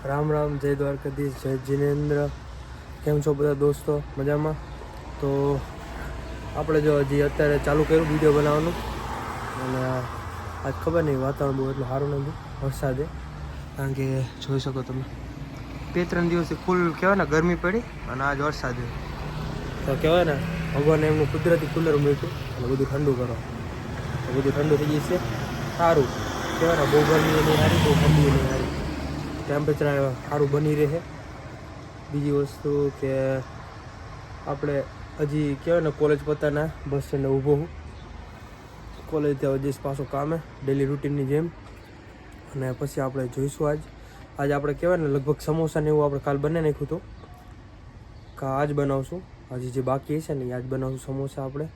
રામ રામ, જય દ્વારકાધીશ, જય જિનેન્દ્ર. કેમ છો બધા દોસ્તો? મજામાં? તો આપણે જો હજી અત્યારે ચાલુ કર્યું વિડીયો બનાવવાનું, અને આજ ખબર નહીં વાતાવરણ બહુ એટલું સારું નથી, વરસાદે. કારણ કે જોઈ શકો તમે 2-3 દિવસથી ફૂલ કહેવાય ને ગરમી પડી, અને આજ વરસાદ તો કહેવાય ને ભગવાને એમનું કુદરતી કુલર મૂક્યું અને બધું ઠંડુ કરો, તો બધું ઠંડુ થઈ જશે. સારું કહેવાય ને, બહુ ગરમી નહીં સારી, બહુ ઠંડી નહીં સારી, ટેમ્પરેચર સારું બની રહે. બીજી વસ્તુ કે આપણે હજી કહેવાય ને કોલેજ પતાના બસ સ્ટેન્ડે ઊભો હું, કોલેજ ત્યાં જઈશ પાછો કામે ડેલી રૂટીનની જેમ. અને પછી આપણે જોઈશું આજ આપણે કહેવાય ને લગભગ સમોસા ને એવું આપણે કાલ બનાવી નાખ્યું હતું, આજ બનાવશું. હજી જે બાકી છે ને એ આજ બનાવશું સમોસા આપણે,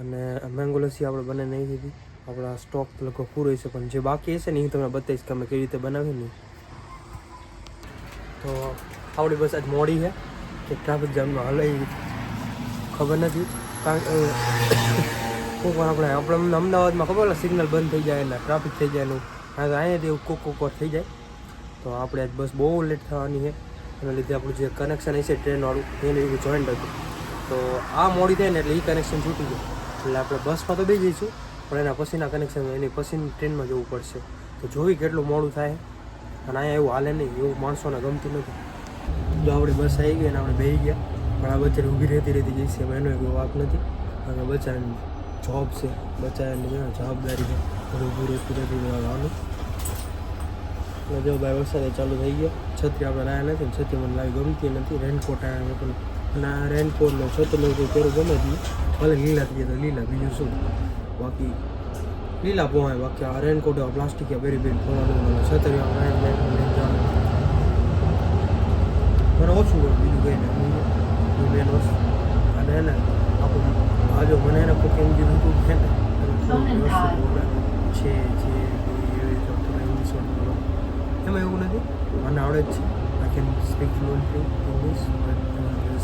અને મેંગો લસ્સી આપણે બનાવી નહીં દીધી. આપણા સ્ટોક લગભગ પૂરો છે, પણ જે બાકી હશે ને એ તમને બતાવીશ કે અમે કેવી રીતે બનાવીએ ને. તો આપણી બસ આજ મોડી છે કે ટ્રાફિક જામમાં હલાવી ખબર નથી. કારણ કે કોક વાર આપણે અમદાવાદમાં ખબર ને સિગ્નલ બંધ થઈ જાય એટલે ટ્રાફિક થઈ જાય એનું, કારણ કે અહીંયાથી એવું કોક વાર થઈ જાય. તો આપણે આજ બસ બહુ લેટ થવાની છે, એના લીધે આપણું જે કનેક્શન હશે ટ્રેનવાળું એને એવું જોઈન્ટ હતું. તો આ મોડી થાય ને એટલે એ કનેક્શન છૂટી જાય, એટલે આપણે બસમાં તો બેસી જઈશું, પણ એના પછીના કનેક્શન એની પછીની ટ્રેનમાં જવું પડશે. તો જોઈ કેટલું મોડું થાય, અને અહીંયા એવું હાલે નહીં, એવું માણસોને ગમતું નથી. જો આપણી બસ આવી ગઈ અને આપણે બેસી ગયા, પણ આ બચ્ચાને ઊભી રહેતી જઈશે, એમાં એનો કોઈ વાક નથી. અને બચ્ચાની જોબ છે, બચ્ચાની જવાબદારી છે, બધું ઊભું રહેતું આવવાનું. એટલે જો ભાઈ વરસાદ ચાલુ થઈ ગયો, છત્રી આપણે લાયા નથી, છત્રી મને લાવી ગમતી નથી. રેનકોટ આવ્યા પણ, અને આ રેનકોટનો છત્રીનો કોઈ પહેરું ગમે જ નહીં, ભલે લીલા થઈ જાય તો લીલા, બીજું શું. બાકી લીલા પોવાય, બાકી આ રેનકોટ પ્લાસ્ટિક પહેરી પોવાનું, છત્રી મને ઓછું હોય, બીજું કંઈ નહીં. મેન વસ્તુ અને એને આપણું આજો મને એને કોઈ એમ કીધું હતું કે ને છે જે એવી રીતે ઇંગ્લિશમાં બોલો, એમાં એવું નથી, મને આવડે જ છે. I can speak fluently English, but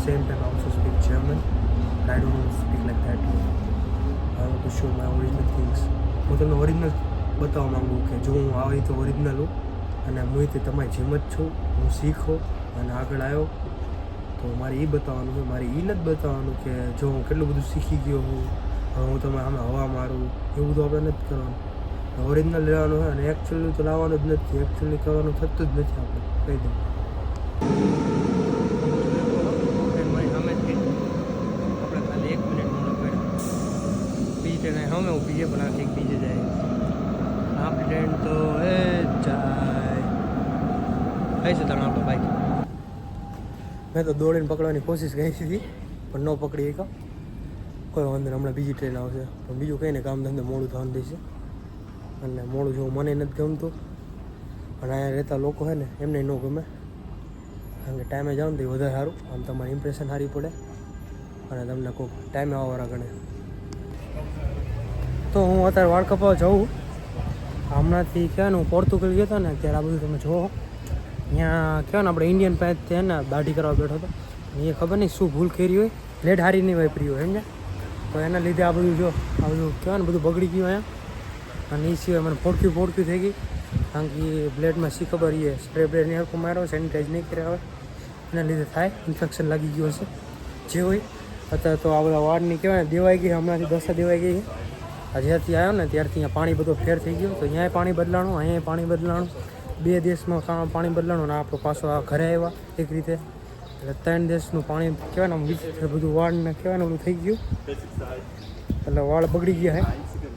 same time also speak German. I don't speak like that. I want to show my original things. હું તમને ઓરિજિનલ બતાવવા માગું કે જો હું આવી રીતે ઓરિજિનલ હું, અને હું તે તમારી જેમ જ છું, હું શીખો અને આગળ આવ્યો, તો મારે એ બતાવવાનું છે. મારે એ નથી બતાવવાનું કે જો હું કેટલું બધું શીખી ગયો હું, હવે હું તમે સામે હવા મારું, એવું બધું આપણે નથી કરવાનું. ઓરિજિનલ રહેવાનું હોય, અને એકચ્યુઅલી તો લાવવાનું જ નથી, એકચ્યુઅલી કરવાનું થતું જ નથી. આપણે કહી દઉં અમે આપણે ખાલી 1 મિનિટ મોડો પડ્યા, બીજી ટ્રેન અમે ઊભી છે, પણ આ કંઈક બીજે જાય. આપણી ટ્રેન તો એ જાય કઈ છે તને આપણે બાઈક. મેં તો દોડીને પકડવાની કોશિશ કરી હતી, પણ ન પકડી શકા. કોઈ વાંધો નહીં, હમણાં બીજી ટ્રેન આવશે. પણ બીજું કંઈ ને, કામ ધંધે મોડું થવાનું દેશે, અને મોડું જોવું મને નથી ગમતું, અને અહીંયા રહેતા લોકો છે ને એમને ન ગમે. કારણ કે ટાઈમે જાઓ ને તો વધારે સારું, આમ તમારી ઇમ્પ્રેશન સારી પડે, અને તમને કોઈ ટાઈમે આવવાળા ગણે. તો હું અત્યારે વાળ કપાવવા જાઉં. હમણાંથી કહેવાય ને હું પોર્તુગલ ગયો હતો ને, ત્યારે આ બધું તમે જુઓ. ત્યાં કહેવાય ને આપણે ઇન્ડિયન પાસે છે ને દાઢી કરવા બેઠો હતો, એ ખબર નહીં શું ભૂલ કરી હોય, બ્લેડ હારી નહીં વાપરી હોય સમજ્યા. તો એના લીધે આ બધું જો આ બધું કહેવાય ને બધું બગડી ગયું અહીંયા. અને એ સિવાય મને ફોડક્યું થઈ ગઈ, કારણ કે બ્લેડમાં શી ખબર એ સ્પ્રે બ્રેડ નહીં હરખું માર્યો, સેનિટાઈઝ નહીં કર્યા હોય, એના લીધે થાય ઇન્ફેક્શન લાગી ગયું હશે જે હોય. અત્યારે તો આ બધા વાળની કહેવાય દેવાઈ ગઈ, હમણાંથી દશા દેવાઈ ગઈ છે. જ્યારથી આવ્યો ને ત્યારથી અહીંયા પાણી બધો ફેર થઈ ગયો, તો અહીંયાય પાણી બદલાણું, અહીંયા પાણી બદલાણું, 2 દેશમાં પાણી બદલાણું, અને આપણો પાછો આ ઘરે આવ્યા એક રીતે. એટલે 3 દેશનું પાણી કહેવાય ને આમ બધું વાળને કહેવાય ને ઓલું થઈ ગયું, એટલે વાળ બગડી ગયા છે.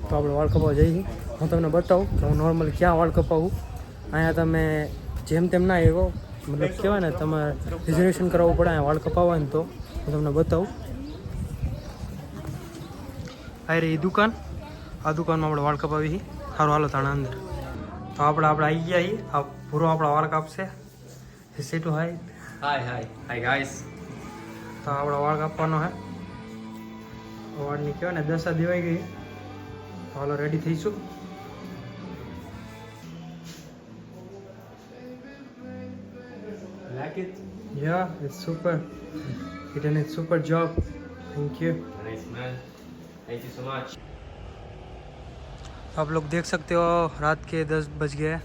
તો આપણે વાળ કપાવવા જઈએ. હું તમને બતાવું કે હું નોર્મલી ક્યાં વાળ કપાવું. અહીંયા તમે જેમ તેમ ના આવ્યો, મતલબ કહેવાય ને તમારે રિઝર્વેશન કરાવવું પડે અહીંયા વાળ કપાવવા ને. તો હું તમને બતાવું. આ રહી દુકાન, આ દુકાનમાં આપણે વાળ કપાવી. સારું હાલો તાણા અંદર. તો આપણે આવી ગયા છીએ, આ પૂરો આપણા વાળ કાપશે. સેટુ હાય હાય ગાઈસ. તો આપણા વાળ કાપવાનો હે. વાળની કહેવાય ને દશા દેવાઈ ગઈ. તો હાલો રેડી થઈશું. Like it? Yeah, it's super. You done a super job. Thank you. Nice man. Thank you so much. आप लोग देख सकते हो रात के 10 बज गए,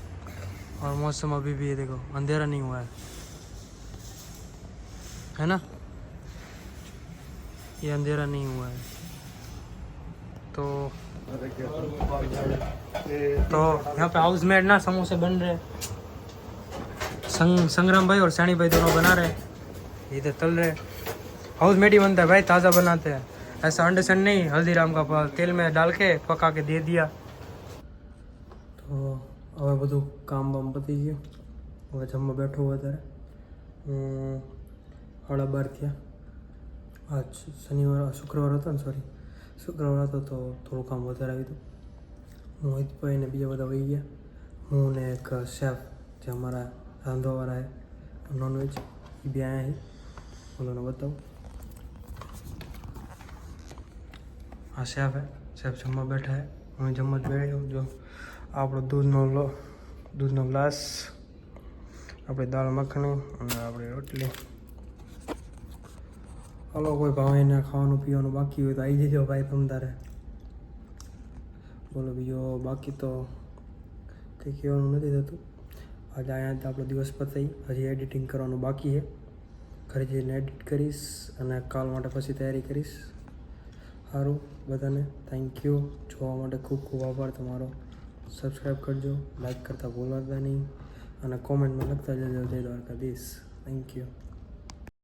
और मौसम अभी भी है, देखो अंधेरा नहीं हुआ है ना, ये अंधेरा नहीं हुआ है। तो यहाँ पे हाउसमेट ना समोसे बन रहे हैं। संग्राम भाई और सैनी भाई दोनों बना रहे हैं, इधर तल रहे हैं। हाउसमेट ही बनता है भाई, ताज़ा बनाते हैं, ऐसा अंडरस्टैंड नहीं हल्दीराम का तेल में डाल के पका के दे दिया। तो હવે બધું કામ બામ પતી ગયું, હવે જમવા બેઠો હોય ત્યારે 12:30 થયા। આજ શનિવાર શુક્રવાર હતો ને, સોરી શુક્રવાર હતો તો થોડું કામ વધારે આવ્યું હતું। મોહિતભાઈ ને બીજા બધા વહી ગયા, હું ને એક શેફ જે અમારા રાંધવાવાળા है नॉनवेज, એ બી આયા है, બોલોને બતાવું। हाँ शेफ है, शेफ जमवा बैठा है, હું જમવા જ બેઠો। જો આપણો દૂધનો ગ્લાસ, આપણી દાળ મખણી અને આપણી રોટલી। હાલો કોઈ ભાઈને ખાવાનું પીવાનું બાકી હોય તો આવી જજો ભાઈ તમ તારે। બોલો બીજો બાકી તો કંઈ કહેવાનું નથી થતું। આજે અહીંયા આપણો દિવસ પતાવી, હજી એડિટિંગ કરવાનું બાકી છે, ઘરે જઈને એડિટ કરીશ અને કાલ માટે પછી તૈયારી કરીશ। સારું, બધાને થેન્ક યુ, જોવા માટે ખૂબ ખૂબ આભાર તમારો। સબસ્ક્રાઈબ કરજો, લાઈક કરતા ભૂલતા નહીં અને કોમેન્ટમાં લખતા જજો જય દ્વારકાધીશ। Thank you.